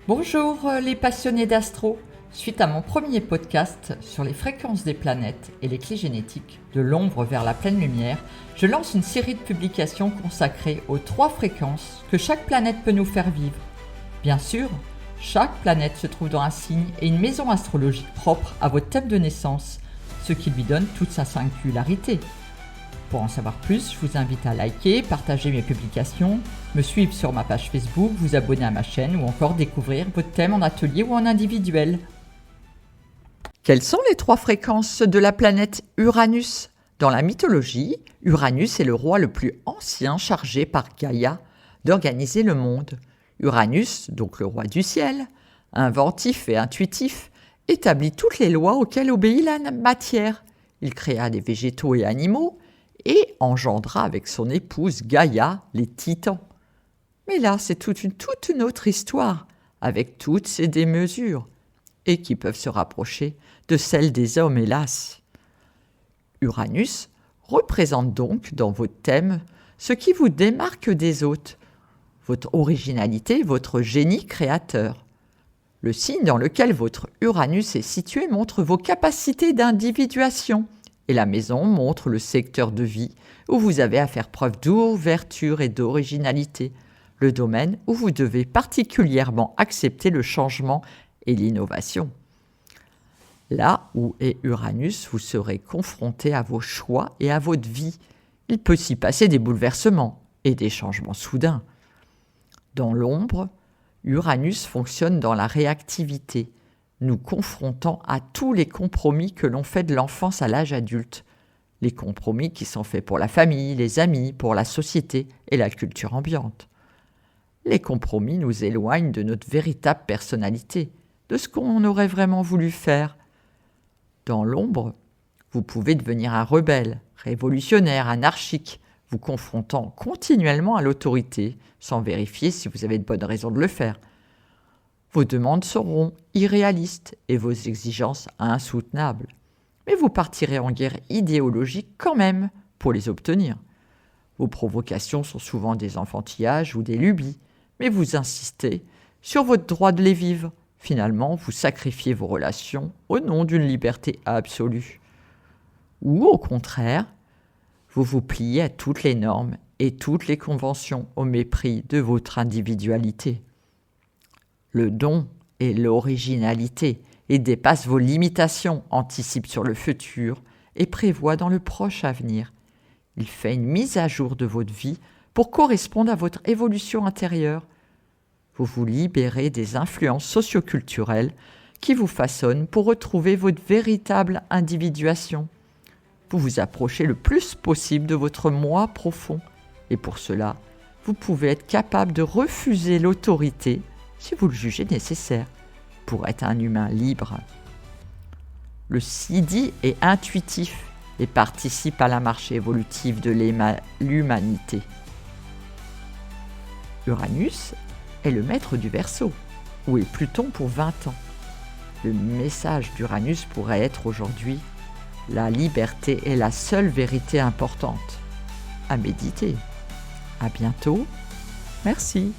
Bonjour les passionnés d'astro. Suite à mon premier podcast sur les fréquences des planètes et les clés génétiques de l'ombre vers la pleine lumière, je lance une série de publications consacrées aux 3 fréquences que chaque planète peut nous faire vivre. Bien sûr, chaque planète se trouve dans un signe et une maison astrologique propre à votre thème de naissance, ce qui lui donne toute sa singularité. Pour en savoir plus, je vous invite à liker, partager mes publications, me suivre sur ma page Facebook, vous abonner à ma chaîne ou encore découvrir votre thème en atelier ou en individuel. Quelles sont les 3 fréquences de la planète Uranus ? Dans la mythologie, Uranus est le roi le plus ancien chargé par Gaïa d'organiser le monde. Uranus, donc le roi du ciel, inventif et intuitif, établit toutes les lois auxquelles obéit la matière. Il créa des végétaux et animaux, et engendra avec son épouse Gaïa les titans. Mais là, c'est toute une autre histoire, avec toutes ces démesures, et qui peuvent se rapprocher de celles des hommes, hélas. Uranus représente donc dans votre thème ce qui vous démarque des autres, votre originalité, votre génie créateur. Le signe dans lequel votre Uranus est situé montre vos capacités d'individuation, et la maison montre le secteur de vie où vous avez à faire preuve d'ouverture et d'originalité, le domaine où vous devez particulièrement accepter le changement et l'innovation. Là où est Uranus, vous serez confronté à vos choix et à votre vie. Il peut s'y passer des bouleversements et des changements soudains. Dans l'ombre, Uranus fonctionne dans la réactivité, nous confrontant à tous les compromis que l'on fait de l'enfance à l'âge adulte. Les compromis qui sont faits pour la famille, les amis, pour la société et la culture ambiante. Les compromis nous éloignent de notre véritable personnalité, de ce qu'on aurait vraiment voulu faire. Dans l'ombre, vous pouvez devenir un rebelle, révolutionnaire, anarchique, vous confrontant continuellement à l'autorité, sans vérifier si vous avez de bonnes raisons de le faire. Vos demandes seront irréalistes et vos exigences insoutenables. Mais vous partirez en guerre idéologique quand même pour les obtenir. Vos provocations sont souvent des enfantillages ou des lubies, mais vous insistez sur votre droit de les vivre. Finalement, vous sacrifiez vos relations au nom d'une liberté absolue. Ou au contraire, vous vous pliez à toutes les normes et toutes les conventions au mépris de votre individualité. Le don et l'originalité et dépasse vos limitations, anticipe sur le futur et prévoit dans le proche avenir. Il fait une mise à jour de votre vie pour correspondre à votre évolution intérieure. Vous vous libérez des influences socioculturelles qui vous façonnent pour retrouver votre véritable individuation. Vous vous approchez le plus possible de votre moi profond et pour cela, vous pouvez être capable de refuser l'autorité si vous le jugez nécessaire, pour être un humain libre. Le Siddhi est intuitif et participe à la marche évolutive de l'humanité. Uranus est le maître du Verseau, où est Pluton pour 20 ans. Le message d'Uranus pourrait être aujourd'hui « La liberté est la seule vérité importante ». À méditer. À bientôt. Merci.